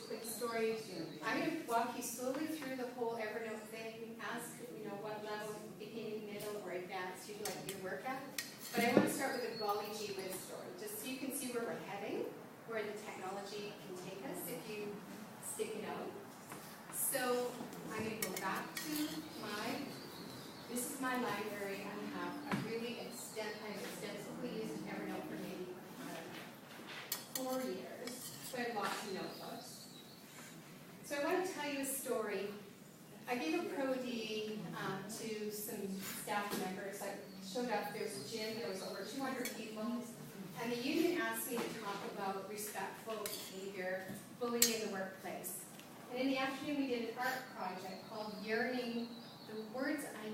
quick story. I'm going to walk you slowly through the whole Evernote thing, ask what level, beginning, middle, or advanced you'd like your work at. But I want to start with a golly gee whiz story, just so you can see where we're heading, where the technology can take us if you stick it out. So I'm going to go back to this is my library. I have a really I've extensively used Evernote for maybe 4 years, so I have lots of notebooks. So I want to tell you a story. I gave a Pro D to some staff members. I showed up, there was a gym, there was over 200 people, and the union asked me to talk about respectful behavior, bullying in the workplace. And in the afternoon we did an art project called Yearning, the words I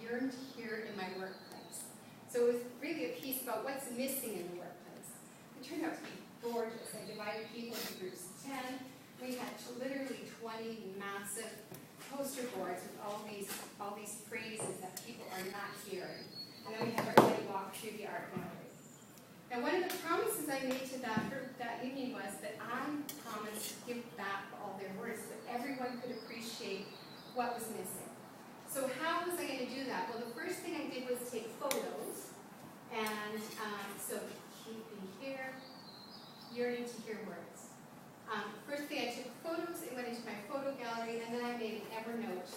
yearn to hear in my workplace. So it was really a piece about what's missing in the workplace. It turned out to be gorgeous. I divided people into groups of 10. We had literally 20 massive poster boards with all these phrases that people are not hearing. And then we had everybody walk through the art gallery. Now one of the promises I made to that group, that evening, was that I promised to give back all their words so that everyone could appreciate what was missing. So how was I going to do that? Well, the first thing I did was take photos. And so keeping here, yearning to hear words. First thing, I took photos, it went into my photo gallery, and then I made an Evernote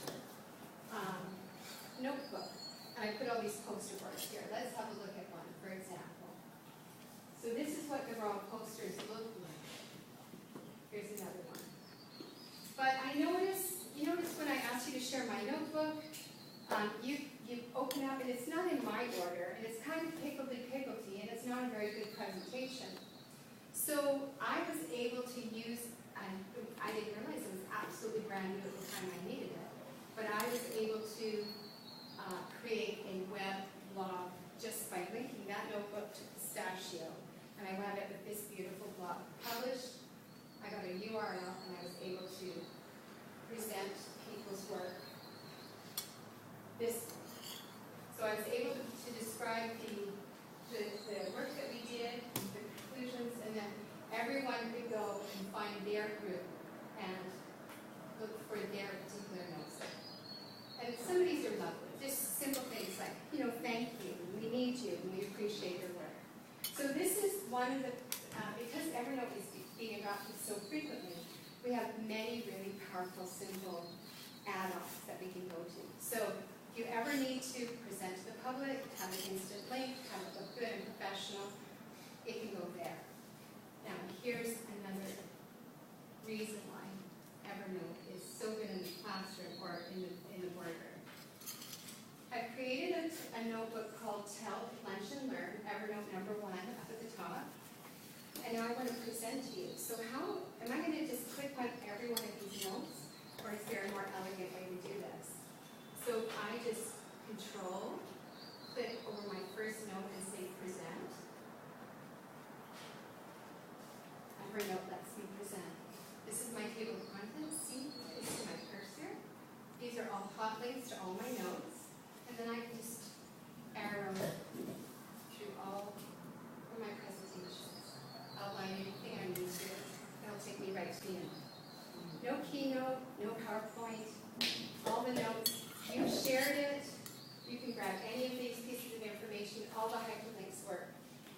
notebook. And I put all these poster boards here. Let's have a look at one, for example. So this is what the raw posters look like. Here's another one. But you notice when I asked you to share my notebook, you open up, and it's not in my order, and it's kind of higgledy-piggledy, and it's not a very good presentation. So I was able to use, I didn't realize it was absolutely brand new at the time I needed it, but I was able to create a web blog just by linking that notebook to Pistachio. And I wound up with this beautiful blog published. I got a URL, and I was able to present people's work this way. So I was able to describe the work that we did, the conclusions, and then everyone could go and find their group and look for their particular notes. And some of these are lovely, just simple things like, thank you, we need you, and we appreciate your work. So this is one of the, because Evernote is being adopted so frequently, we have many really powerful, simple add-ons that we can go to. So if you ever need to present to the public, have an instant link, have it look good and professional, it can go there. Now here's another reason why Evernote is so good in the classroom or in the boardroom. I've created a notebook called Tell, Lunch, and Learn, Evernote number 1 up at the top. And now I want to present to you. So how, am I going to just click on every one of these notes, or is there a more elegant way to do this? So I just control, click over my first note and say present. Evernote lets me present. This is my table of contents. See, this is my cursor. These are all hot links to all my notes. And then I can just arrow through all of my presentations, outline anything I need to. That'll take me right to the end. No keynote, no PowerPoint, all the notes. You've shared it. You can grab any of these pieces of information. All the hyperlinks work.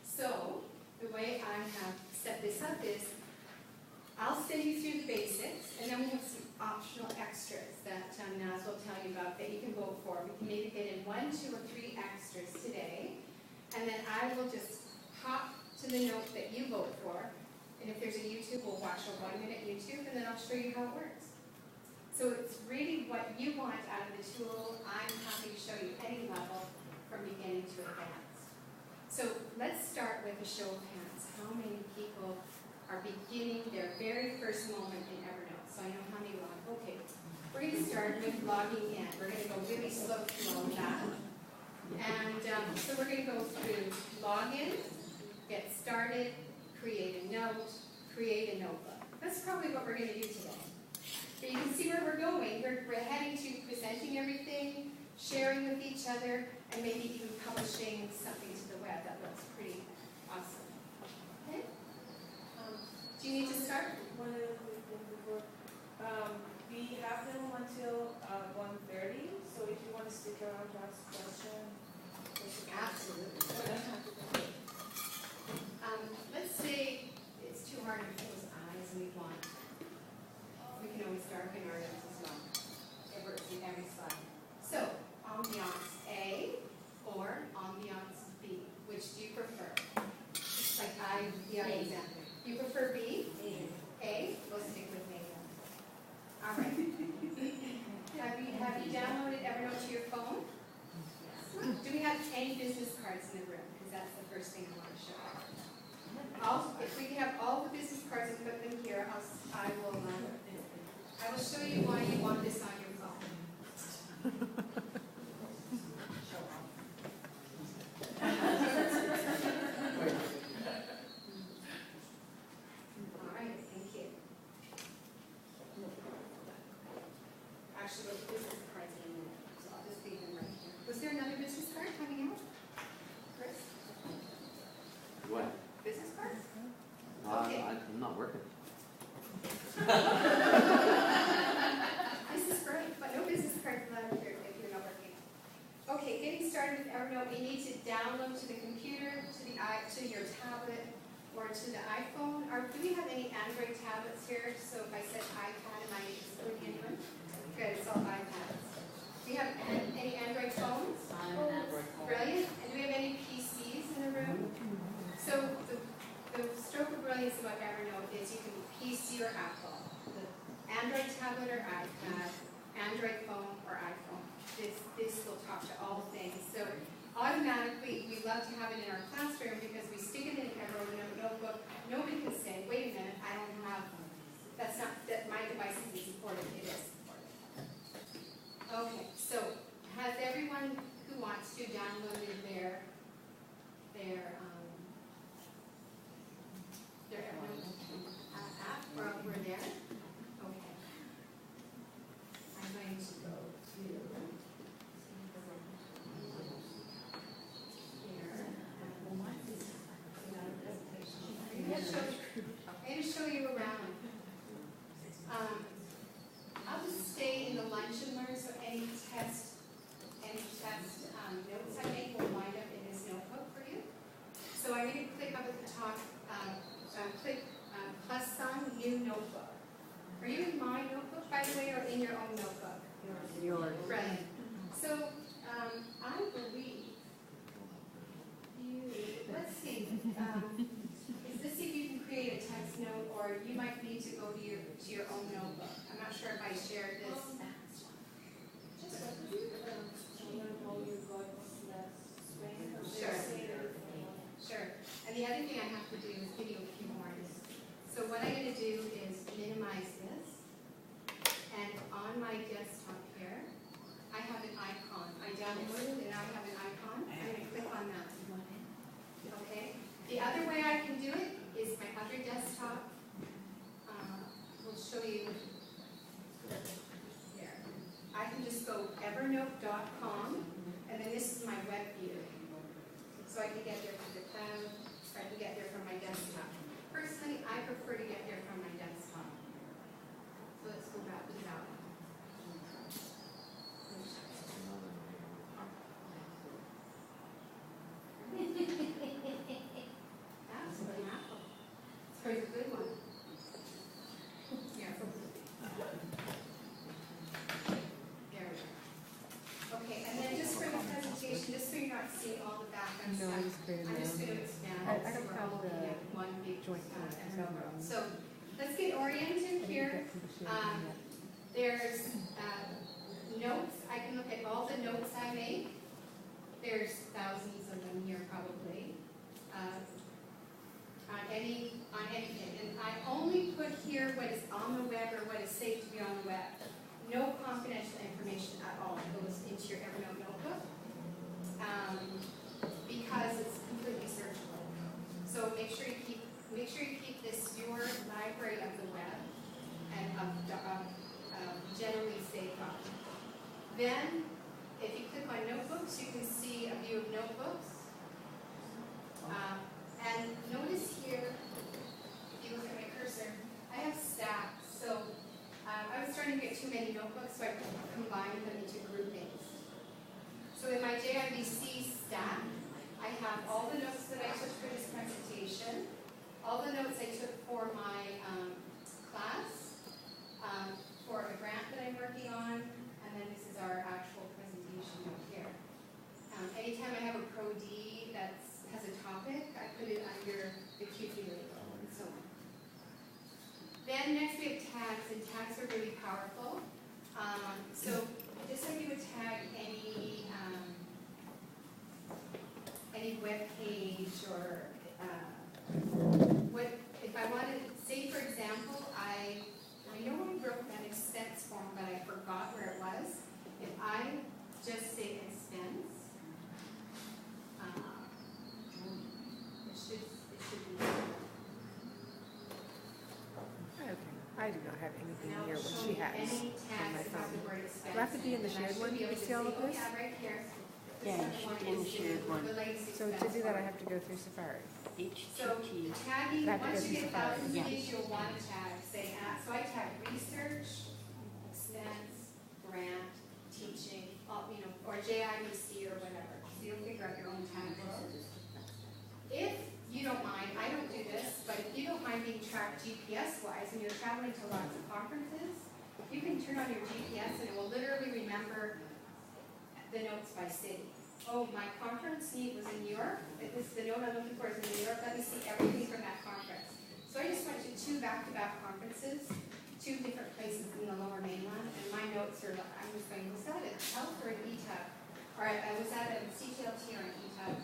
So the way I have set this up is I'll send you through the basics, and then we have some optional extras that Naz will tell you about that you can vote for. We can maybe get in 1, 2, or 3 extras today, and then I will just hop to the note that you vote for, and if there's a YouTube, we'll watch a 1-minute YouTube, and then I'll show you how it works. So it's really what you want out of the tool. I'm happy to show you any level from beginning to advanced. So let's start with a show of hands. How many people are beginning their very first moment in Evernote? So I know how many log. Okay, we're going to start with logging in. We're going to go really slow through all of that. And so we're going to go through login, get started, create a note, create a notebook. That's probably what we're going to do today. But you can see where we're going. We're heading to presenting everything, sharing with each other, and maybe even publishing something to the web. That looks pretty awesome. Okay? Do you need to start? One of the We have them until 1:30, so if you want to stick around to ask a question. Absolutely. Let's say it's too hard to close eyes and we can always darken our lips as well. It works in every slide. So, ambiance A or ambiance B, which do you prefer? Like example. You prefer B? A? We'll stick with A then. All right. Have you downloaded Evernote to your phone? Do we have any business cards in the room? Because that's the first thing I want to show. If we can have all the business cards and put them here, I will show you why you want this on your phone. All right, thank you. Actually, the business cards in a minute, so I'll just leave them right here. Was there another business card coming out? Chris? What? Business card? Okay. I'm not working. This is great, but no business cards allowed here if you're not working. Okay, getting started with Evernote, we need to download to the computer, to your tablet, or to the iPhone. Do we have any Android tablets here? So if I said iPad, am I excluding anyone? Good, it's all iPads. Do you have any Android phones? Brilliant. And do we have any PCs in the room? So the stroke of brilliance about Evernote is you can PC or Apple, the Android tablet or iPad, Android phone or iPhone. This will talk to all things. So automatically, we love to have it in our classroom because we stick it in an Evernote notebook. Nobody can say, wait a minute, I don't have, that my device isn't supported. It is supported. Okay, so has everyone who wants to downloaded their Evernote app or over there? Okay. I'm going to go to here. I'm going to show you around. I'll just stay in the lunch and learn, so any test notes I make will wind up in this notebook for you. So I'm going to click up at the top, click plus sign, new notebook. Are you in my notebook, by the way, or in your own notebook? Yours. Right. So I believe let's see. Let's see if you can create a text note, or you might need to go to your own notebook. I'm not sure if I shared this. Sure. And the other thing I have to do is give you a few more. So what I'm going to do is minimize this. And on my desktop here, I have an icon. I downloaded and I have an icon. I'm going to click on that. Okay? The other way I can do it is my other desktop. We'll show you here. I can just go evernote.com, and then this is my web view. So I can get there from the cloud, or I can get there from my desktop. Personally, I prefer to get there from my desktop. So let's go back to that one. That's an apple. It's a good one. Yeah. There we go. Okay, and then just for the presentation, just so you're not seeing all the background stuff, I'm just going to expand. I So don't we're have all looking at one big joint Evernote. So let's get oriented here. There's notes. I can look at all the notes I make. There's thousands of them here probably. On anything. And I only put here what is on the web or what is safe to be on the web. No confidential information at all goes into your Evernote notebook because it's completely searchable. So make sure you keep this your library of the web and of generally safe copy. Then, if you click on notebooks, you can see a view of notebooks. And notice here, if you look at my cursor, I have stacks. So get too many notebooks, so I combine them into groupings. So in my JIBC stack, I have all the notes that I took for this presentation, all the notes I took for my class, for a grant that I'm working on, and then this is our actual presentation note here. Anytime I have a Pro D that has a topic, I put it under the QP label and so on. Then next we have tags, and tags are really powerful. So just like you would tag any web page or what if I wanted, say for example, I know I wrote that expense form, but I forgot where it was. If I just say expense, it should be. Okay, I do not have anything Now near it'll what show she me has any on tags my that have the phone. word expense. Will I have to be in the And I shared should one be to able see all say, of oh, this? yeah, right here. Yeah, This one in the is shared one. the latest So to expense do that, I form. have to go through Safari. So HTT. tagging, I have to once go you through get Safari. thousands of Yeah. these, you'll want to tag, say, so I tag research, expense, grant, teaching, or JIBC or whatever. So you'll figure out your own tag. If you don't mind, I don't do this, but if you don't mind being tracked GPS-wise and you're traveling to lots of conferences, you can turn on your GPS and it will literally remember the notes by city. Oh, my conference meet was in New York. The note I'm looking for is in New York. Let me see everything from that conference. So I just went to 2 back-to-back conferences, 2 different places in the Lower Mainland, and my notes are, I'm just going, was that at TELF or an ETUB? Or I was at a CTLT or an ETUB,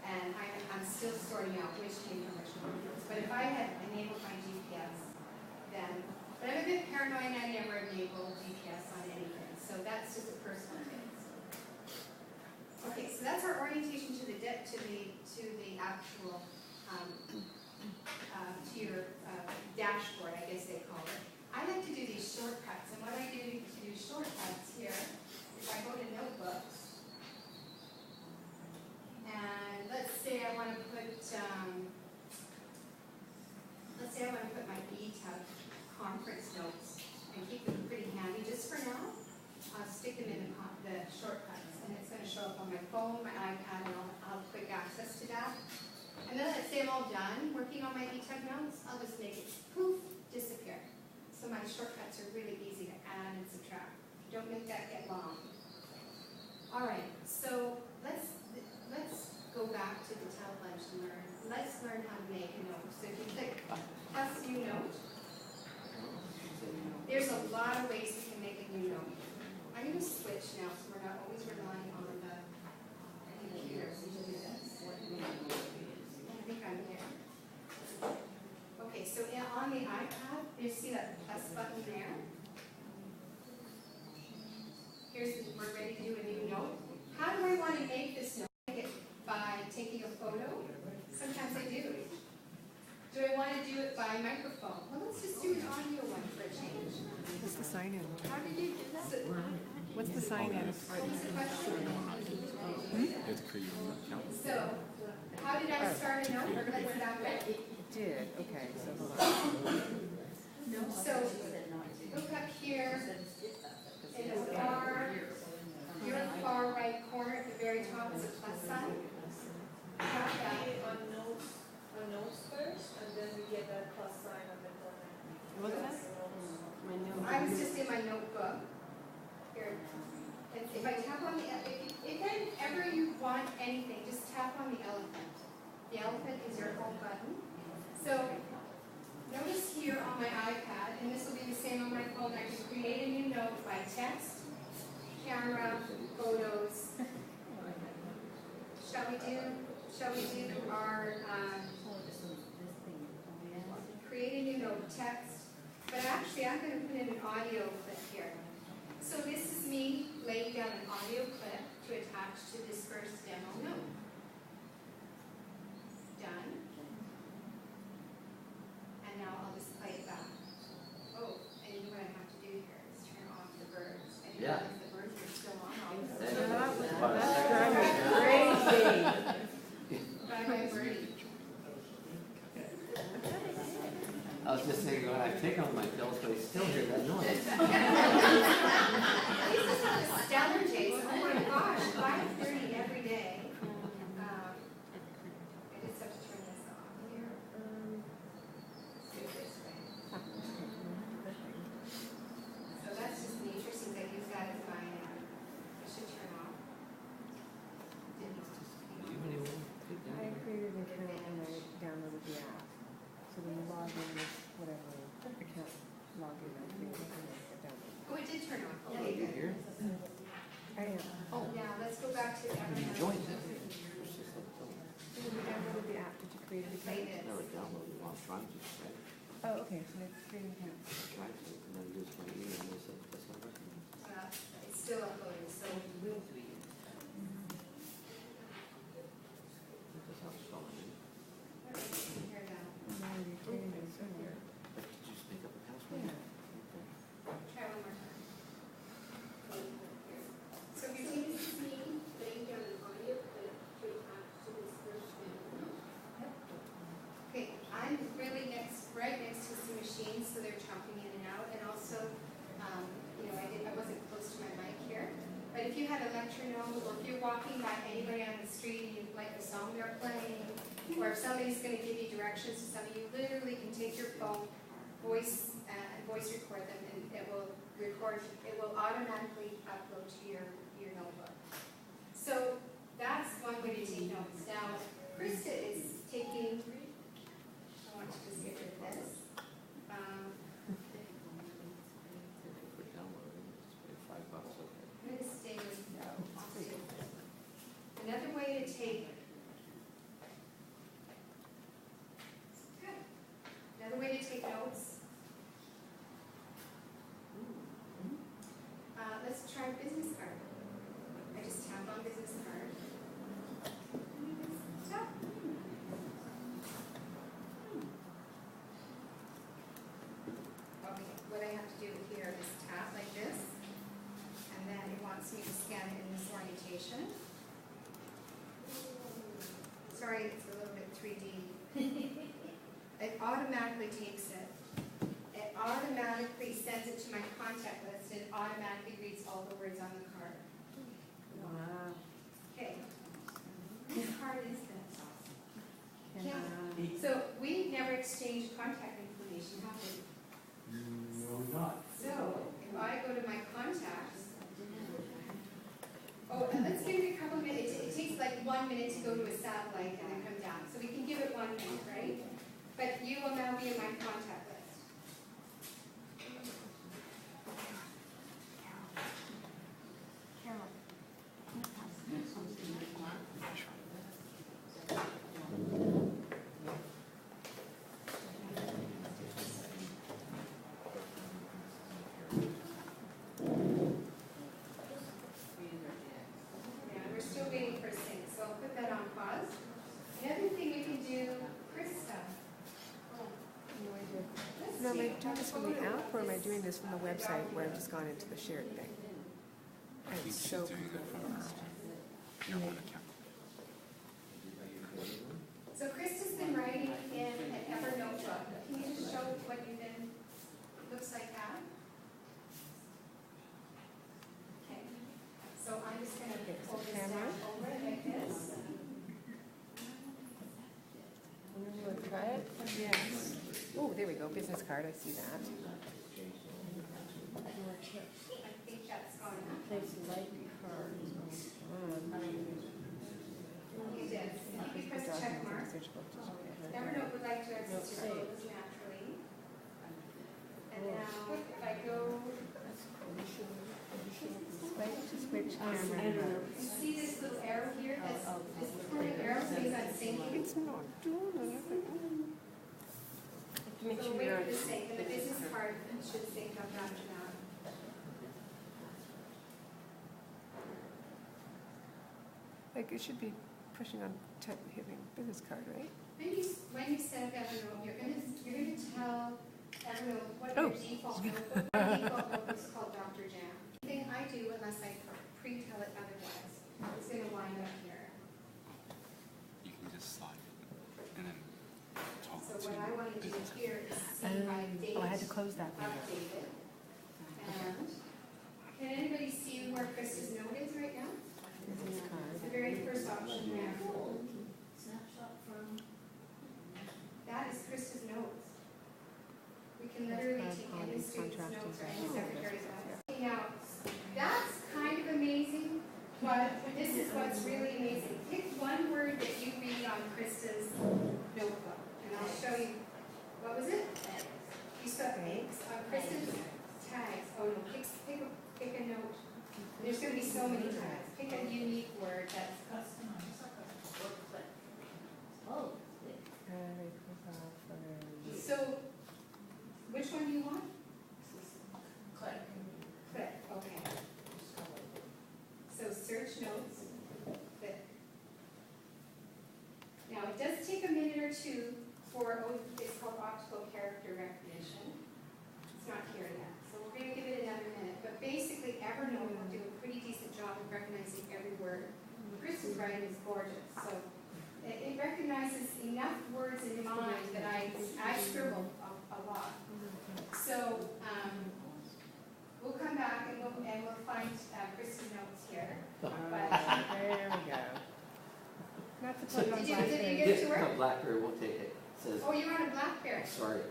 and I'm still sorting out which came from which conference. But if I had enabled my GPS, then, but I'm a bit paranoid, I never enabled GPS on anything, so that's just a personal thing. Okay, so that's our orientation to the actual to your dashboard, I guess they call it. I like to do these shortcuts, and what I do to do shortcuts here is I go to notebooks, and let's say I want to put my ETUB conference notes and keep them pretty handy just for now. I'll stick them in the shortcuts, and it's going to show up on my phone, my iPad, and I'll have quick access to that. And then let's say I'm all done working on my ETUB notes, I'll just make it poof, disappear. So my shortcuts are really easy to add and subtract. Don't make that get long. All right, so let's go back to the TELF lunch and learn. Let's learn how to make a note. So if you click plus new note, there's a lot of ways you can make a new note. I'm going to switch now so we're not always relying on the computer to do this. I think I'm there. Okay, so on the iPad, you see that plus button there. We're ready to do a new note. How do I want to make this note? Make it by taking a photo? Sometimes I do. Do I want to do it by microphone? Well, let's just do an audio one for a change. What's the sign-in? How did you do this? What's the sign-in? What's the question? You have to create your own account. So, how did I start a note? Or let's that way. Did, okay, so hold on. So, look up here in the your far right corner at the very top is a plus sign. Tap that. On notes first, and then we get that plus sign on the corner. What's that? I was just in my notebook. Here. If I tap on the, if ever you want anything, just tap on the elephant. The elephant is your home button. So, notice here on my iPad, and this will be the same on my phone, I can create a new note by text, camera, photos. Shall we do our, create a new note, text, but actually I'm going to put in an audio clip here. So this is me laying down an audio clip to attach to this first demo note. Done. And now I'll just play it back. Oh, and you know what I have to do here is turn off the birds. I didn't Yeah. realize the birds are still on. Crazy. Bye bye birdie. I was just saying, when I've taken all my pills, but I still hear that noise. This is not a stellar taste. Oh my gosh, 5:30 every day. I just have to turn this off here. Let's do it this way. So that's just the interesting thing. You've got it fine. It should turn off. I created an account and I downloaded the app. So when you log in with whatever account login I created, I downloaded. Oh, it did turn off. Oh, Okay, you good. hear? I am. Oh, now let's go back to You Evernote. joined it. So when you downloaded the app, did you create an Play account? this. Never downloaded it while I'm trying to, right? Oh, okay, so I created an account. I tried to, and then used my email, and they said, that's not working. It's still uploading, so we'll. That's how it's spelling it. Here now. I'm already created it, so here. But did you just make up a password? Yeah. Try one more time. So if your team is me, laying down an audio clip to attach to this first video. Okay, I'm really right next to some machines, so they're chopping in and out, and also, I wasn't close to my mic here. But if you had a metronome, or if you're walking by anybody on the street and you like the song they're playing, or if somebody's going to give you directions to something, you literally can take your phone, voice record them, and it will automatically upload to your notebook. So that's one way to take notes. Now, Krista is taking, I want to just get rid of this. For downloading, just pay $5, okay. I'm going to stay with another way to take. Good. Another way to take notes. Let's try business card. I just tap on business card. Tap. Okay, what I have to do here is tap like this, and then it wants me to scan it in this orientation. Sorry, it's a little bit 3D. It automatically takes it. It automatically sends it to my contact list, and automatically reads all the words on the card. Wow. Okay. Whose card is this? Can I, So we never exchanged contact information, have we? No, not. So if I go to my contacts, let's give it a couple minutes. It takes like 1 minute to go to a satellite and then come down. So we can give it 1 minute, right? But you will now be in my contact list. Yeah, we're still waiting for a sync, so I'll put that on pause. Another thing we can do, Krista. no idea. Let's No, am I see. doing this from the app or am I doing this from the website where I've just gone into the shared thing? I think It's she's so doing it from your own account. So Krista's been writing in an Evernote book. Can you just show what you've been, looks like that? Okay. So I'm just going to pull this down over it like this. Want to try it? Yes. Oh, there we go, business card, I see that. I think that's gone up. Place like card. You did. If you press check mark. Evernote would like to access your photos naturally. And now if I go, Switch camera. you see this little arrow here? This little arrow says I'm syncing. It's not doing anything. So we'll wait for the sync, and the business card should sync up after that. Like it should be pushing on, hitting business card, right? Maybe when you set up Evernote, you're gonna tell Evernote what your default notebook, my default notebook is called Dr. Jam. Anything I do, unless I pre-tell it otherwise, is gonna wind up here. You can just slide it and then talk So to what I wanna do business. here is see to close that window. updated. And can anybody see where Krista's note is right now? Business card. The very first option there. Snapshot from. That is Krista's notes. We can literally That's take on any these student's contrasting notes or any sections. secretary's notes. Now, that's kind of amazing, but this is what's really amazing. Pick one word that you read on Krista's notebook, and I'll show you. What was it? You said eggs. On Krista's tags. Oh no, pick a note. There's going to be so many tags. Pick a unique word that's Customized. Or click. Oh, click. so. Which one do you want? Click. Click. Okay. So search notes. Click. Now it does take a minute or two for it's called optical character recognition. It's not here yet, so we're going to give it another minute. But basically, Evernote will do a pretty decent job of recognizing every word. Krista's writing is gorgeous, so it recognizes enough words in mind that I scribble a lot. So we'll come back and we'll find Krista's notes here. But There we go. Not to put it on Did you BlackBerry. get it to work? No, BlackBerry won't take it. It says, Oh, you're on a BlackBerry. sorry.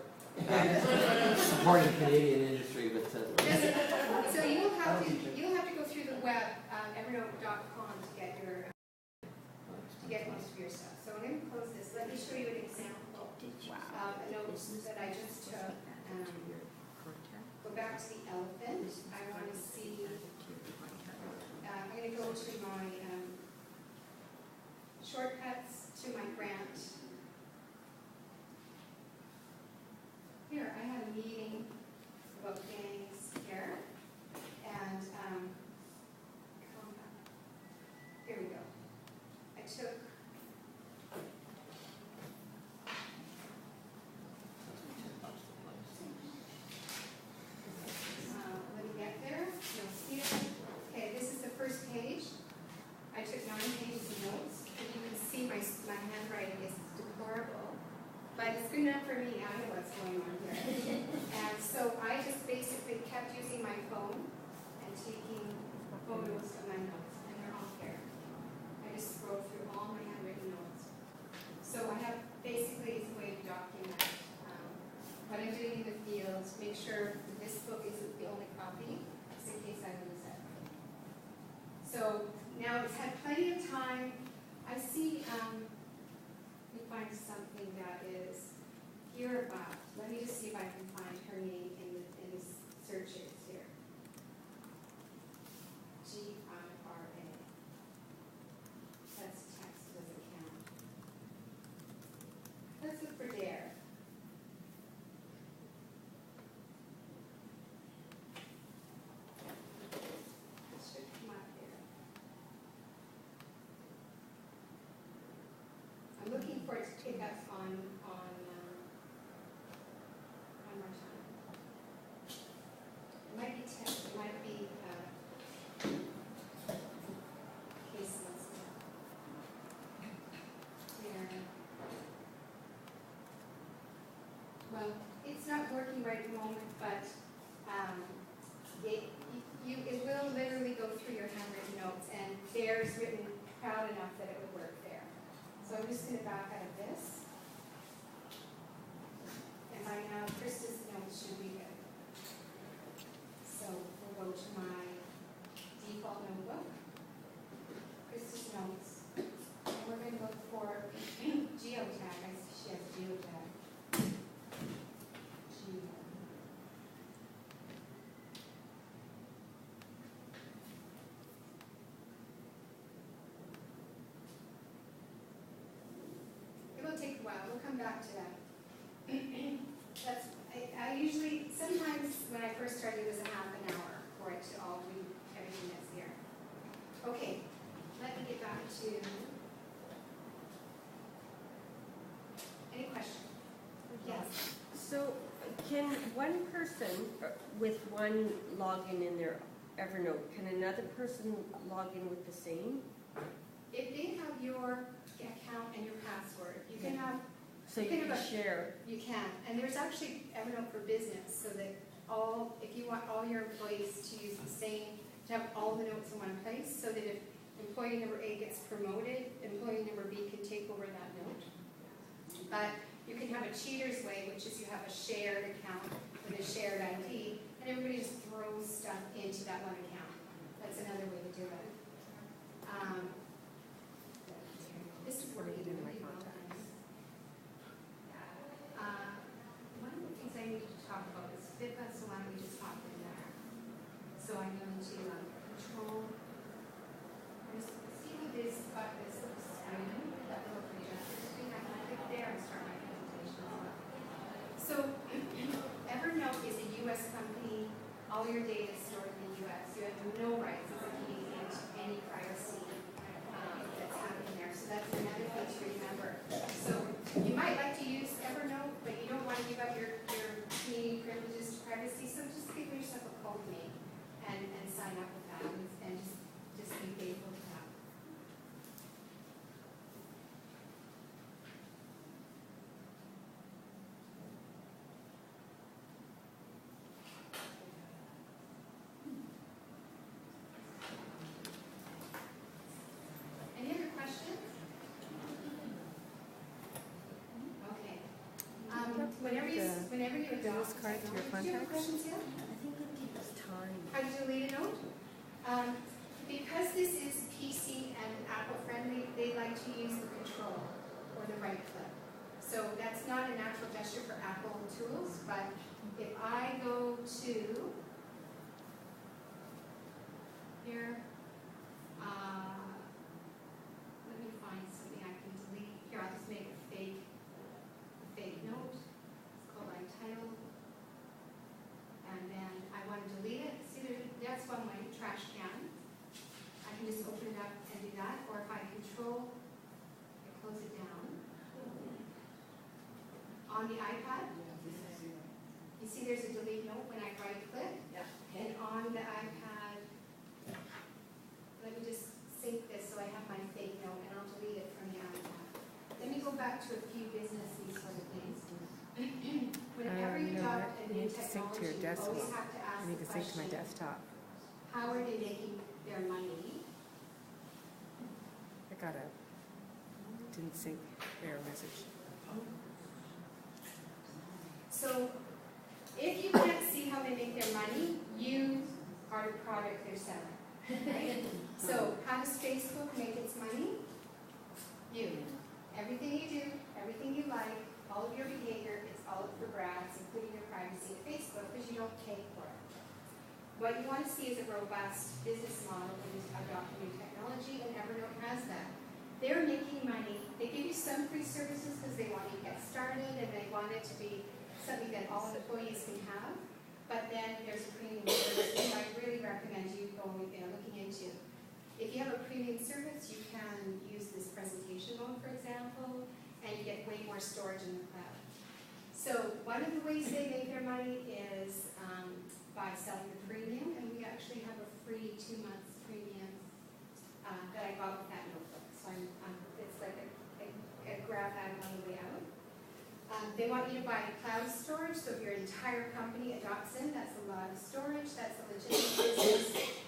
Supporting Canadian industry, but So you'll have to go through the web, evernote.com to get most of your stuff. So I'm going to close this. Let me show you an example of a note that I just took. Go back to the elephant. I want to see. I'm going to go to my shortcuts to my grant. Here, I had a meeting about gangs here, and here we go. I took let me get there. You'll see it. Okay, this is the first page. I took 9 pages of notes. And you can see my handwriting is deplorable, but it's good enough for me. I know what's going on here. And so I just basically kept using my phone and taking photos of my notes, and they're all here. I just scroll through all my handwritten notes. So I have basically it's a way to document what I'm doing in the field, make sure that this book isn't the only copy, just in case I lose it. So now it's had plenty of time. I see, let me find something that is here about. Let me just see if I can find her name in the searches here. G-I-R-A. That's text, doesn't count. Let's look for Dare. It should come up here. I'm looking for it to pick up on one more time. It might be text, it might be cases. Here. Well, it's not working right at the moment, but it will literally go through your handwritten notes, and Dare's written proud enough that it would work there. So I'm just going to back out of this. And by now, Krista's notes should be good. So we'll go to my default notebook, Krista's notes, and we're going to look for geotag. I see she has geotag. It will take a while. We'll come back to that. I usually, sometimes when I first started, it was a half an hour for it to all do everything that's here. Okay, let me get back to, any questions? Yes. So can one person with one login in their Evernote, can another person log in with the same? If they have your account and your password, you can have So you Think can about- share. You can, and there's actually Evernote for Business, so that if you want all your employees to use the same, to have all the notes in one place, so that if employee number A gets promoted, employee number B can take over that note. But you can have a cheater's way, which is you have a shared account with a shared ID, and everybody just throws stuff into that one account. That's another way to do it. This is What do you working do in my really well. contacts? One of the things I need to talk about is FIPA, so why don't we just hop in there? So I'm going to control. Just see what this screen, that little projector screen. I'm going to click there and start my presentation. So Evernote is a U.S. company. All your data is stored in the U.S. You have no rights as a Canadian to any privacy that's happening there. So that's another thing to remember. So you might like to use Evernote, but you don't want to give up your Canadian privileges to privacy. So just give yourself a code name and sign up with that and just be faithful to that. Any other questions? Okay. Whenever you adopt business card to your technology, do you have contacts? questions yet? I think it takes time. How to delete a note? Because this is PC and Apple friendly, they like to use the control or the right click. So that's not a natural gesture for Apple tools, but if I go to here, let me find something I can delete. Here, I'll just make a fake note. It's called iTitle. And then I want to delete it. See, that's one way, trash can. I can just open it up and do that. Or if I control, I close it down. On the iPad, you see there's a delete note when I right click. And on the iPad, let me just sync this so I have my fake note and I'll delete it from the iPad. Let me go back to a few businessy sort of things. Whenever you You know adopt what? a You new need to sync to your technology, you always desktop. have to ask I need the to sync to my question, desktop. how are they making their money? I got a didn't sync error message. So if you can't see how they make their money, you are the product they're selling, right? So how does Facebook make its money? You. Everything you do, everything you like, all of your behavior, it's all up for grabs, including your privacy at Facebook, because you don't pay for it. What you want to see is a robust business model that is adopting new technology, and Evernote has that. They're making money. They give you some free services because they want you to get started and they want it to be something that all employees can have. But then there's a premium service, which I really recommend you looking into. If you have a premium service, you can use this presentation mode, for example, and you get way more storage in the cloud. So one of the ways they make their money is by selling the premium, and we actually have a free 2 months premium that I got with that notebook. So it's like a grab bag on the way out. They want you to buy cloud storage, so if your entire company adopts in, that's a lot of storage, that's a legitimate business.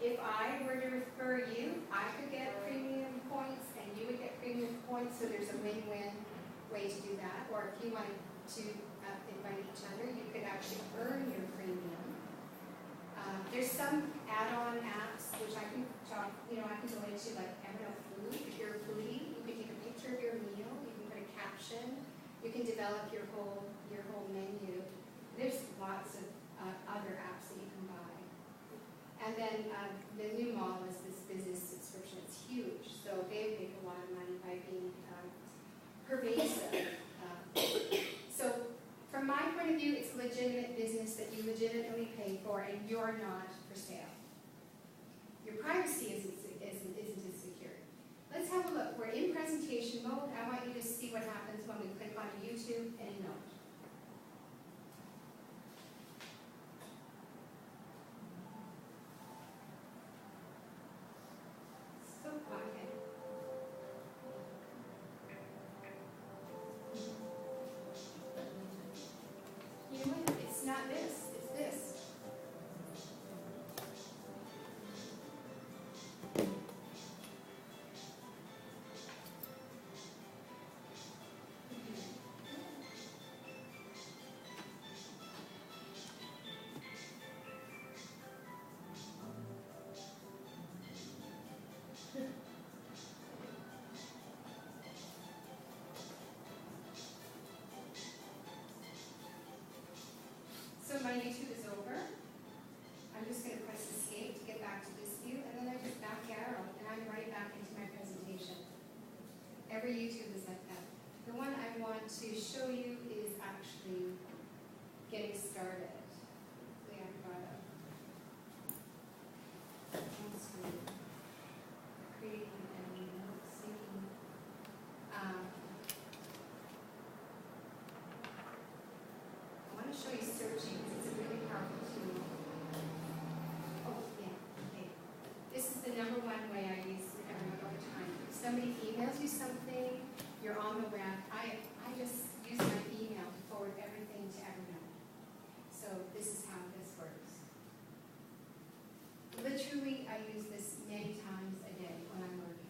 If I were to refer you, I could get premium points and you would get premium points, so there's a win-win way to do that. Or if you wanted to invite each other, you could actually earn your premium. There's some add-on apps which I can talk, I can go into, like Evernote Food. If you're a foodie, you can take a picture of your meal, you can put a caption, you can develop your whole menu. There's lots of other apps that you can buy. And then the new model is this business subscription. It's huge, so they make a lot of money by being pervasive. So from my point of view, it's a legitimate business that you legitimately pay for, and you're not for sale. Your privacy isn't as secure. Let's have a look. We're in presentation mode. I want you to see what happens when we click on YouTube and Note. So quiet. this, it's this. So my YouTube is over. I'm just going to press escape to get back to this view, and then I just back arrow, and I'm right back into my presentation. Every YouTube is like that. The one I want to show you is actually getting started. Hopefully I've got a one screen. Creating and note syncing. I want to show you searching because it's a really powerful tool. Oh, yeah, okay. This is the number one way I use Evernote all the time. If somebody emails you something, you're on the web, I just use my email to forward everything to Evernote. So this is how this works. Literally, I use this many times a day when I'm working.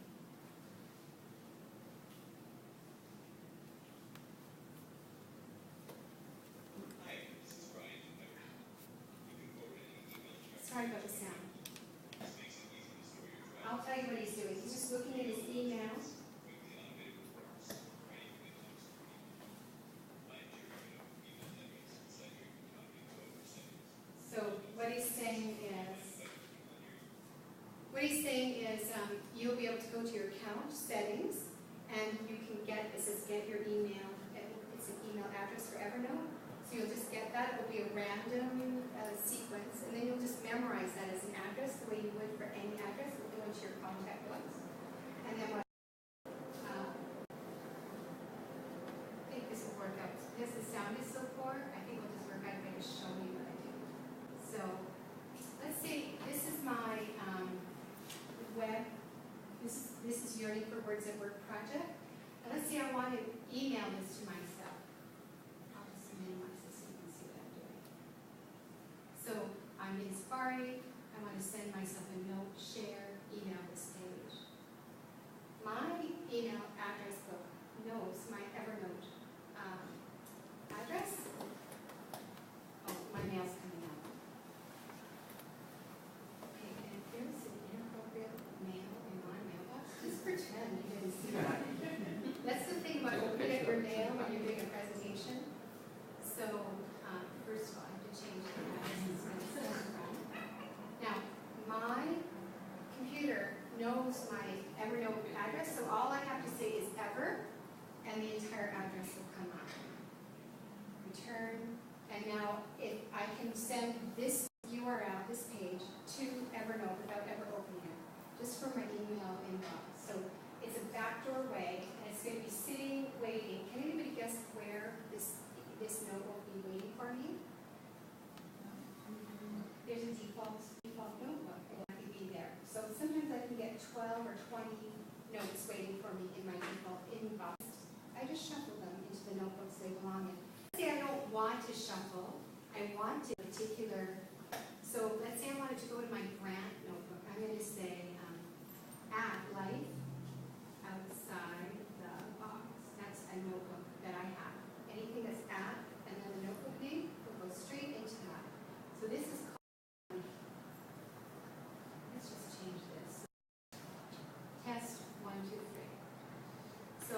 Sorry about the sound. I'll tell you what he's doing. He's just looking at his email. So what he's saying is, you'll be able to go to your account settings, and you can get, it says get your email, it's an email address for Evernote. So you'll just get that, it'll be a random sequence, and then you'll just memorize that as an address, the way you would for any address, and go into your contact books. And then what, I think this will work out. Because the sound is so poor, I think it'll just work out if I just show you what I do. So, let's see, this is my web, this is Yearning for Words at Work project. And let's see, I want to email this to myself. I'll just minimize this so you can see what I'm doing. So I'm in Safari. I want to send myself a note, share, email this page. My email address book knows my Evernote address. Oh, my mail's coming out. Okay, and if there's an inappropriate mail in my mailbox, just pretend you didn't see that. That's the thing about opening up your mail when you're doing a presentation. So, first of all, I have to change the address. Now, my computer knows my Evernote address, so all I have to say is ever, and the entire address will come up. Return, and now if I can send this URL, this page, to Evernote without ever opening it, just from my email inbox. So it's a backdoor way, and it's going to be sitting, waiting. Can anybody guess where this note will be waiting for me? There's a default notebook. It will likely be there. So sometimes I can get 12 or 20 notes waiting for me in my default inbox. I just shuffle them into the notebooks they belong in. Let's say I don't want to shuffle. I want to particular. So let's say I wanted to go to my grant notebook. I'm going to say add life outside the box. That's a notebook that I have. Anything that's at and then the notebook name will go straight into that. So this is called, let's just change this. Test 1, 2, 3. So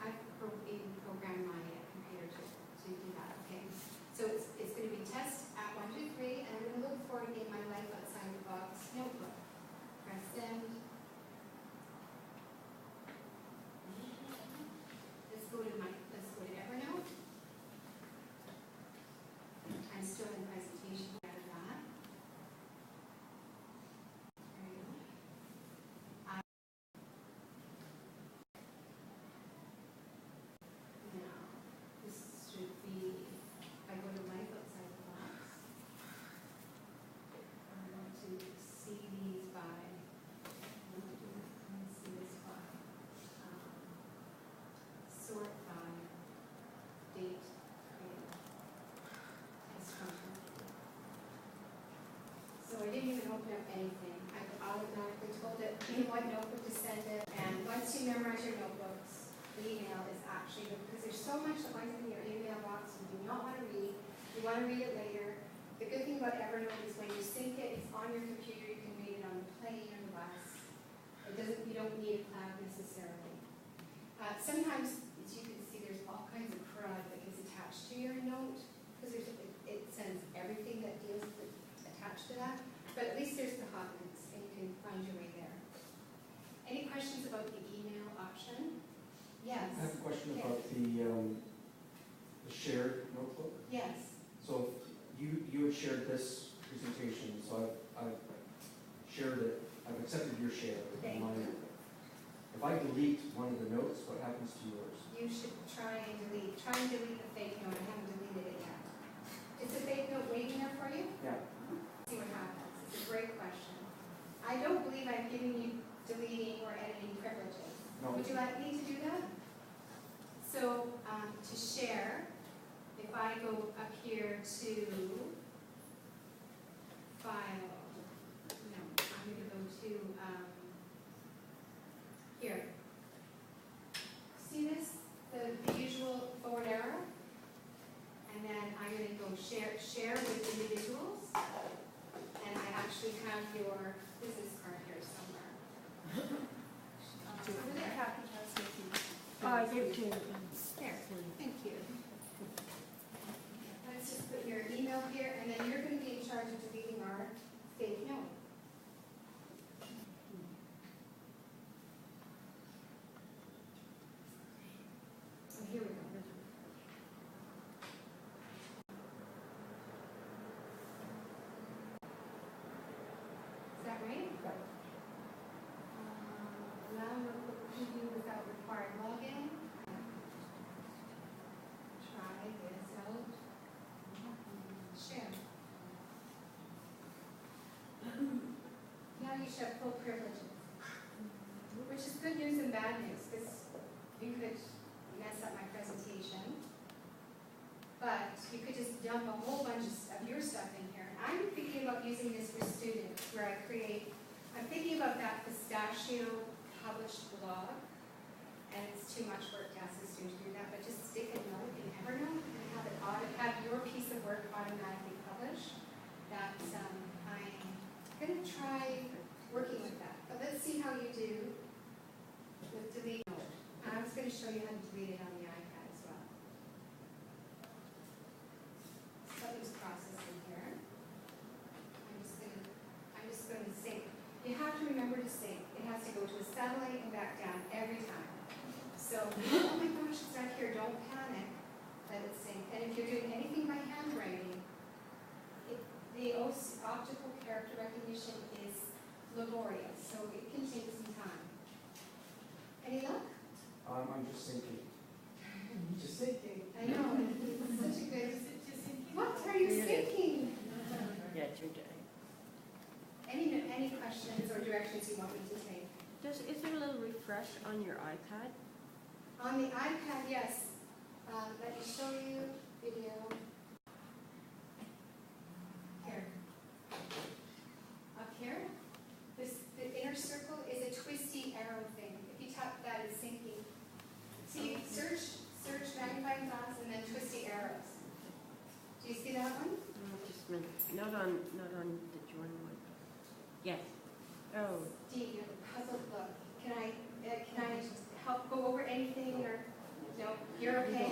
I've programmed my computer to do that, okay? So it's going to be test at 1, 2, 3, and I'm going to look for it in my life outside the box notebook. Press send. open up anything. I've automatically told it what notebook to send it, and once you memorize your notebooks, the email is actually good, because there's so much that winds up in your email box you do not want to read. You want to read it later. The good thing about Evernote is when you sync it, it's on your computer, you can read it on the plane or the bus. You don't need a cloud necessarily. Sometimes, as you can see, there's all kinds of crud that gets attached to your note, because it sends everything that deals with attached to that. But at least there's the hot links, and you can find your way there. Any questions about the email option? Yes. I have a question about the shared notebook. Yes. So you had shared this presentation, so I've shared it, I've accepted your share of Thank mine. you. If I delete one of the notes, what happens to yours? You should try and delete the fake note. I haven't deleted it yet. Is the fake note waiting there for you? Yeah. See what happens. It's a great question. I don't believe I'm giving you deleting or editing privileges. No. Would you like me to do that? So to share, if I go up here to file, no, I'm going to go to here. See this? The usual forward arrow? And then I'm going to go share with individuals. And I actually have your business card here somewhere. Over there. You too. There. Thank you. Let's just put your email here, and then you're going to be in charge of deleting our fake note. Oh, here we go. Is that right? Allow notebook preview without required login. Try this out. Share. Now you should have full privileges, which is good news and bad news, because you could mess up my presentation, but you could just dump a whole bunch of your stuff in here. I'm thinking about using this for students, where I'm thinking about that pistachio published blog, and it's too much work to ask the student to do that, but just stick a note in Evernote and have your piece of work automatically published. That I'm going to try working with that, but let's see how you do with delete note. I was going to show you how to delete it on the iPad as well. Something's processing here. I'm just going to sync. You have to remember to sync. It has to go to a satellite and back down every time. So, oh my gosh, it's not here. Don't panic. Let it sync. And if you're doing anything by handwriting, the optical character recognition is laborious, so it can take some time. Any luck? I'm just thinking. Just thinking. I know. It's such a good. What are you thinking? Yeah, it's your day. Any questions or directions you want me to take? Is there a little refresh on your iPad? On the iPad, yes. Let me show you video. Here. Up here, the inner circle is a twisty arrow thing. If you tap that, it's syncing. See, search magnifying glass and then twisty arrows. Do you see that one? Just a minute. Not on the join one. Yes. Oh. Dee, you're the puzzled look. Can I help go over anything or no? You're okay.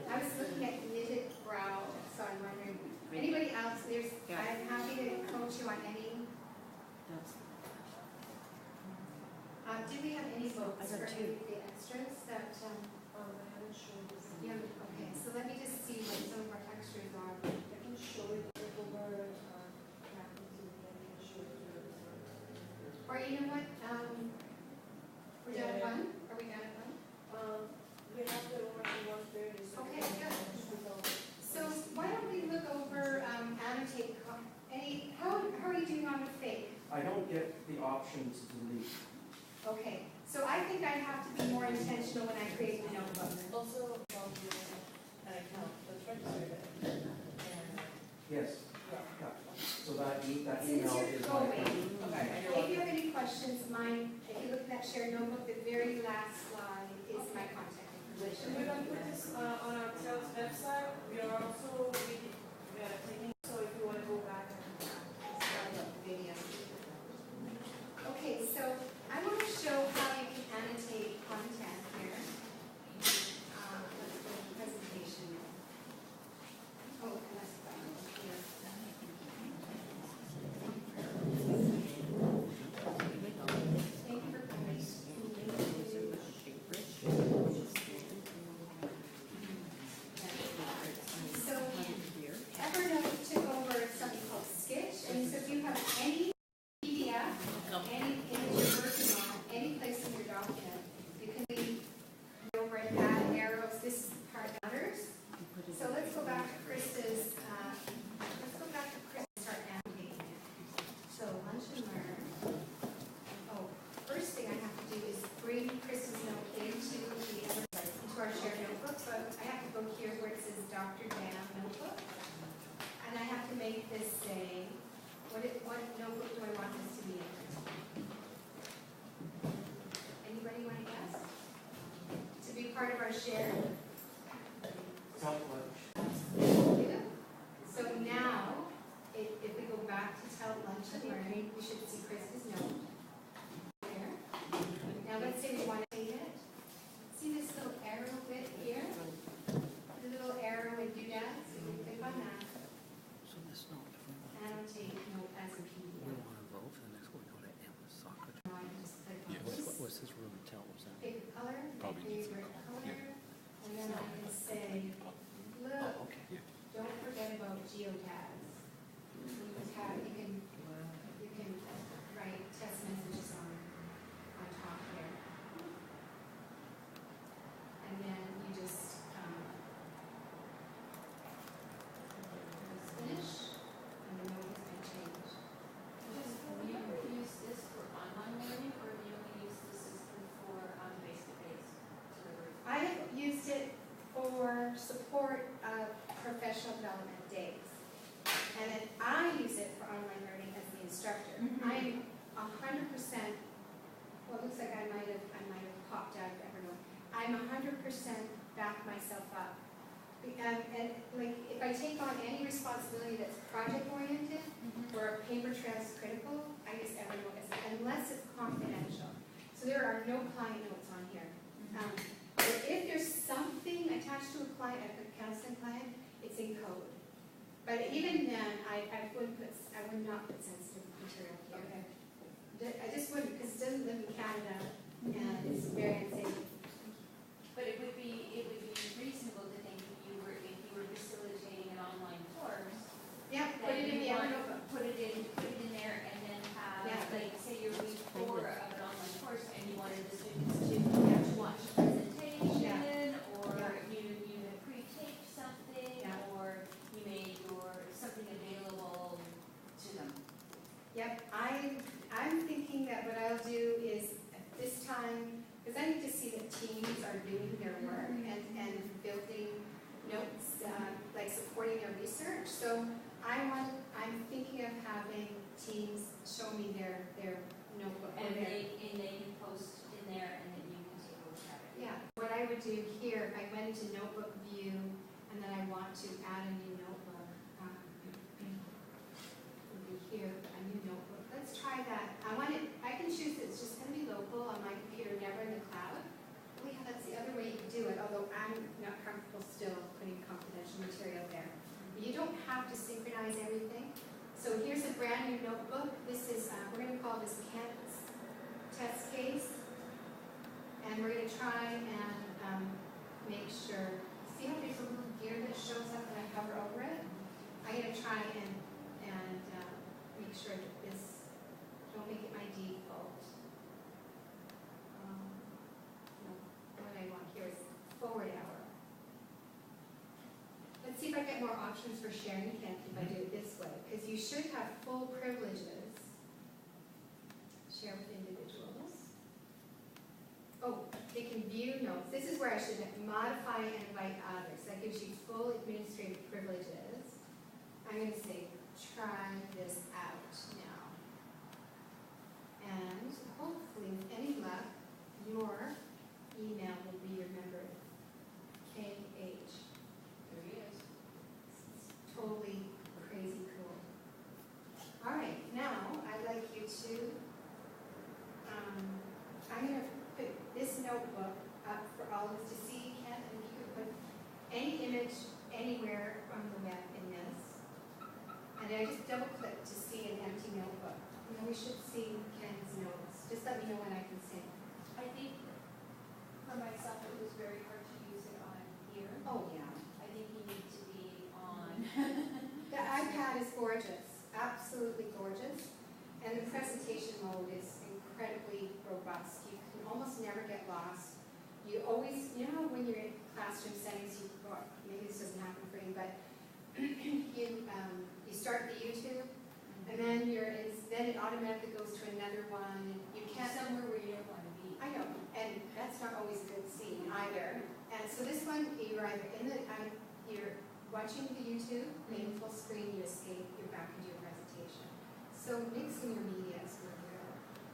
I was looking at knitted brow, so I'm wondering. Anybody else? I'm happy to coach you on any. Do we have any votes for any of the extras that? I haven't shown this. Yeah. Okay. So let me just see what some of our extras are. I can show it over, faculty, I can show it to. Or you know what? We're done at one. Are we done at one? We have the one in 1:30. So Okay, good. So why don't we look over annotate? How are you doing on the fake? I don't get the option to delete. Okay, so I think I have to be more intentional when I create the notebook. Also, an account, let's register that. Yes. Yeah. Yeah. So that Since email you're is going, my. if you have any questions, if you look at that shared notebook, the very last slide is my contact And we're information. gonna put this on our sales website. We are also taking, so if you wanna go back and start up the video. Okay, so I want to show how you can annotate content here. Let's go to presentation. Oh, and that's here. Thank you for coming. So Evernote took over something called Sketch, and so if you have any PDF, any image you're working on, any place in your document, you can leave over at add arrows. This part matters. So let's go back to Krista's, and start annotating it. So lunch and learn. Oh, first thing I have to do is bring Krista's note into our shared notebook. So I have to go here where it says Dr. Dan notebook. And I have to make this say, what notebook do I want this to be in? Anybody want to guess? To be part of our share? So now, if we go back to tell lunch and learn, we should see Krista's note. There. Now let's say we want to take it. See this little arrow bit here? The little arrow and doodads, so we click on that. So this note, if we want, Annotate note as a we PDF. want to vote for the next one, go to Emma's soccer. Now I just click on this. What's his room and tell, what's that? Pick a color, my Probably needs favorite some color, color. and then I can say, look, Oh, okay. don't forget about geotags. You can write test messages on top here. And then you just, finish, and the note has been changed. Have you ever used this for online learning, or have you only used this system for face-to-face delivery? I have used it for support of professional development days. And then I use it for online learning as the instructor. I'm 100%, well, it looks like I might have popped out of Evernote. I'm 100% back myself up. And like, if I take on any responsibility that's project oriented or paper trail is critical, I use Evernote unless it's confidential. So there are no client notes on here. But if there's something attached to a client, a counseling client, it's in code. But even then, I would not put sensitive material here. I just wouldn't, because it doesn't live in Canada, and it's very unsafe. But it would be reasonable to think if you were facilitating an online course, Yeah, put that it in you the want Evernote. put it in there, and then have, Yeah. like, say you're week 4 of an online course, and you wanted the students to watch a presentation, or you had pre-taped something, Yeah. or you made something available to them. Yep, I'm thinking that what I'll do is at this time, because I need to see that teams are doing their work and building notes, like supporting their research. So I'm thinking of having teams show me their notebook. And they can post in there, and then you can take a look at it. Yeah, what I would do here, if I went into notebook view, and then I want to add a new notebook, would be here, a new notebook. Let's try that. I can choose it's just going to be local on my computer, never in the cloud. Oh yeah, that's the other way you can do it, although I'm not comfortable still putting confidential material there. But you don't have to synchronize everything. So here's a brand new notebook. This is, we're going to call this Kent's test case. And we're going to try and make sure, see how there's a little gear that shows up and I hover over it? I'm going to try and make sure that this, don't make it my default. No, what I want here is forward arrow. Let's see if I get more options for sharing Kent if I do it this way, because you should have full privileges. Share with individuals. Oh, they can view notes. This is where I should modify and invite others. That gives you full administrative privileges. I'm going to say try this out now. And hopefully, with any luck, your email will be remembered. KH. There he is. It's totally crazy cool. All right, now I'd like you to, I'm going to put this notebook up for all of us to see. Ken, and you can put any image anywhere on the web in this. And I just double click to see an empty notebook. And then we should see Ken's notes. Just let me know when I can see. I think for myself, it was very hard to use it on here. Oh, yeah. I think you need to be on. The iPad is gorgeous, absolutely gorgeous. And the presentation mode is incredibly robust. You can almost never get lost. You always, you know when you're in classroom settings, you, or maybe this doesn't happen for you, but you start the YouTube, and then then it automatically goes to another one. You can't. Somewhere where you don't want to be. I know, and that's not always a good scene either. And so this one, you're either you're watching the YouTube, main full screen, you escape, you're back into your presentation. So mixing your media is where we go.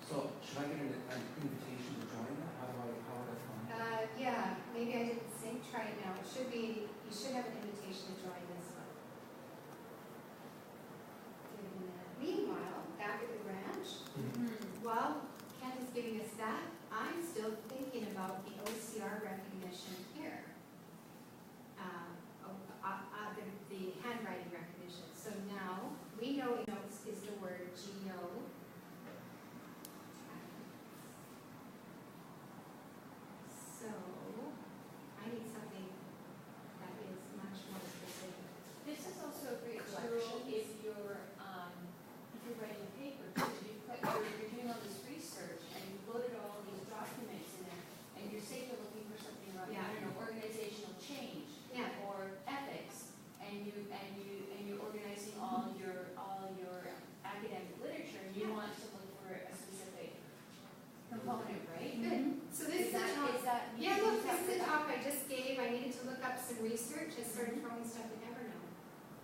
So should I get an invitation to join that? How would I find it? Yeah, maybe I didn't say, try it now. It should be, you should have an invitation to join this one. Give it a minute. Meanwhile, back at the ranch, while Ken is giving us that, I'm still thinking about the OCR recognition here. The handwriting recognition. So now we know notes is the word geo. So I need something that is much more specific. This is also a great tool if you're writing a paper, because you're doing all this research and you loaded all these documents in there, and you're say you're looking for something like, I don't know, organizational change or ethics, and you're organizing all your academic literature, and you want to look for a specific component, right? Good. So this is the top. Yeah, look, this is the top. top I just gave. I needed to look up some research. I started throwing stuff in Evernote.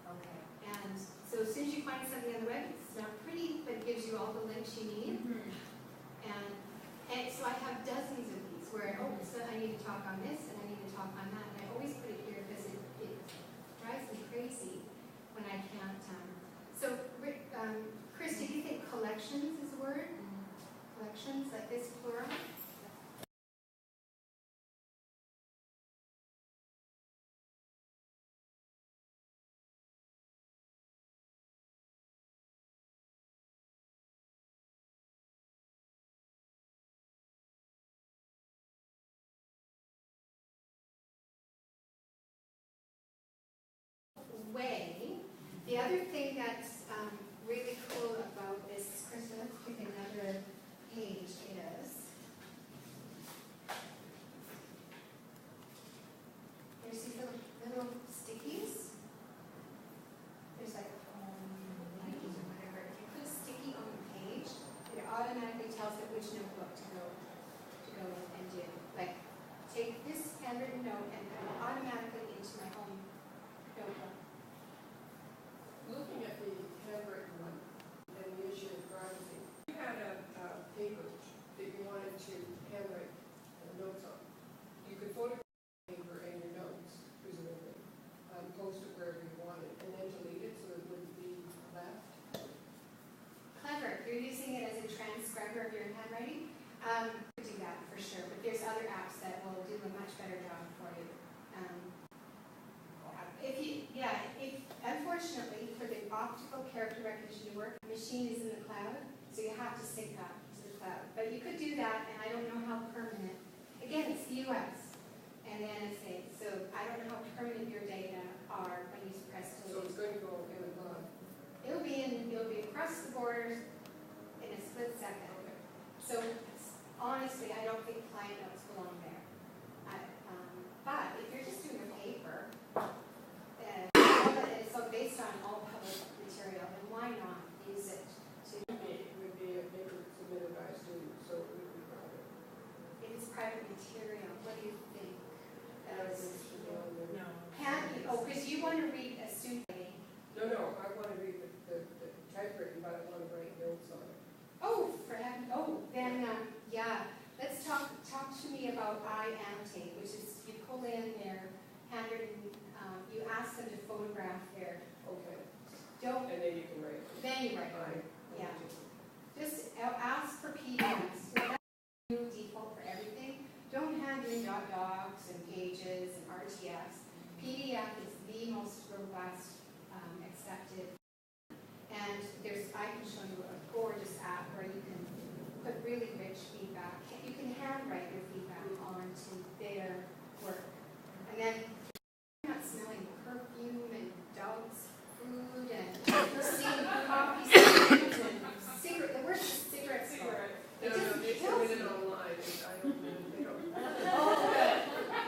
Okay. And so as soon as you find something on the web, it's not pretty, but it gives you all the links you need. And so I have dozens of these where, so I need to talk on this and I need to talk on that. And I always put it here because it drives me crazy when I can't. So, Chris, do you think collections is a word? Collections, like this plural? Way. The other thing that's really cool about this, Krista, let's pick another page, is there's these little stickies. There's like Nikes or whatever. If you put a sticky on the page, it automatically tells it which notebook to go and do. Like, take this handwritten note and put it automatically into my home notebook. Looking at the handwritten one and the issue of privacy, you had a paper that you wanted to handwrite notes on. You could photograph the paper and your notes, presumably, post it wherever you wanted, and then delete it so it wouldn't be left. Clever. You're using it as a transcriber of your handwriting. Do that for sure, but there's other apps that will do a much better job for you. Unfortunately, for the optical character recognition to work, the machine is in the cloud, so you have to sync up to the cloud. But you could do that, and I don't know how permanent. Again, it's the U.S. and the NSA, so I don't know how permanent your data are when you press delete. So it's going to go in the cloud. It'll be across the borders in a split second. So honestly, I don't think client notes belong there. But if you're just doing a paper, it's all based on all public material, then why not use it to? It would be a paper submitted by a student, so it would be private. If it's private material, what do you think? No. Because you want to read a student writing. No, I want to read the standard, and you ask them to photograph their, Okay, don't, and then you can write. then you write Fine. it. Yeah. Just ask for PDFs. That's the new default for everything. Don't hand in docs and pages and RTFs. PDF is the most robust, accepted. And I can show you a gorgeous app where you can put really rich feedback. You can handwrite your feedback onto their work. And then you're not smelling perfume and dogs' food and seeing coffee stains and cigarette. The worst is cigarette smoke. No, It just they kills submit it you. online, and I don't, they don't. Oh, good.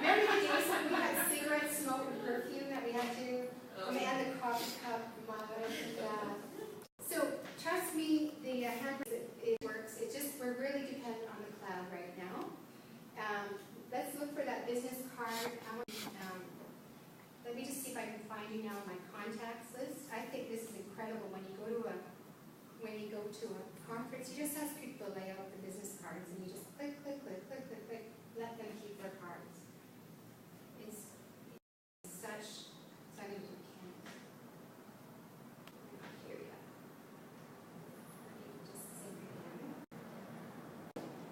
Remember the days when we had cigarette smoke and perfume that we had to, and the coffee cup mug and so trust me, the handwriting, it works. It's just, we're really dependent on the cloud right now. Let's look for that business card. Let me just see if I can find you now in my contacts list. I think this is incredible. When you go to a conference, you just ask people to lay out the business cards, and you just click, click, click, click, click, click. Let them keep their cards. It's such. So I'm going to do Canada. Not here yet. Just sync again.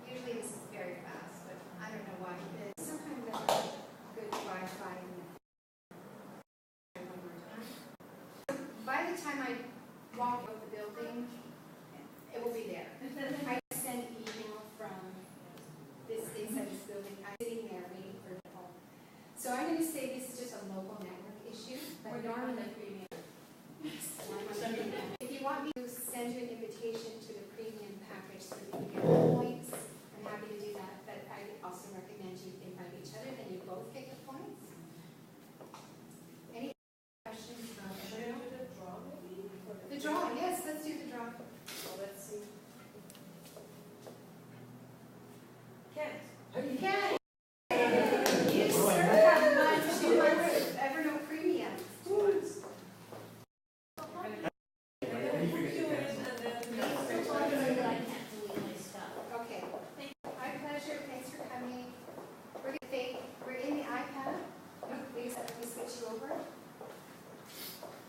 Usually this is very fast, but I don't know why. Sometimes I have good Wi-Fi in the one more time. By the time I walk out the building, it will be there. I send email from this inside this building. I'm sitting there waiting for the call. So I'm going to say this is just a local network issue. But normally premium. If you want me to send you an invitation to the premium package so that you get points, I'm happy to do that. But I also recommend you invite each other, then you both get the points. Any questions about Evernote? The draw maybe? The draw, yes, let's do the draw. Well, let's see. Kent, Ken, you sir have won 2 months of Evernote Premium. Okay. My pleasure. Thanks for coming. We're in the iPad. Please let me switch you over.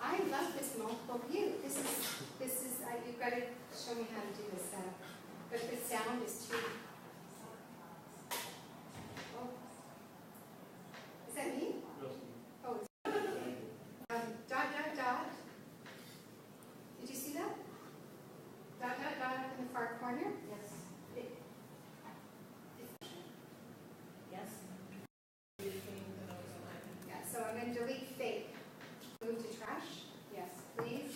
I love this multiple view. This is you've got to show me how to do this setup. But the sound is too. Oh. Is that me? Oh. Dot. Did you see that? Dot up in the far corner. Yes. Yes. Yeah, so I'm going to delete fake. Move to trash. Yes, please.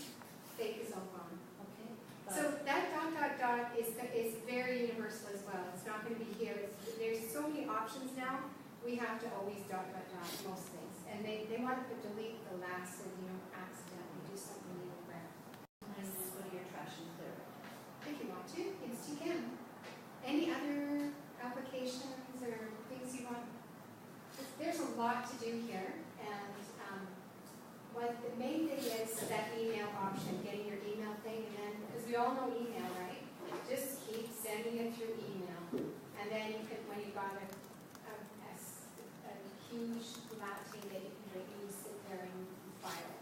Fake is all gone. Okay. So that dot is very universal as well. It's not going to be here. There's so many options now. We have to always dot most things. And they want to delete the last so you don't accidentally do something you regret. And just go to your trash and clear it. If you want to, yes you can. Any other applications or things you want? There's a lot to do here, and what the main thing is that email option, getting your email thing, and then, because we all know email, right? Just keep sending it through email, and then you can, when you've got a huge latte that you can drink, you sit there and file.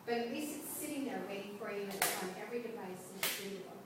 But at least it's sitting there waiting for you, and it's on every device, and it's readable.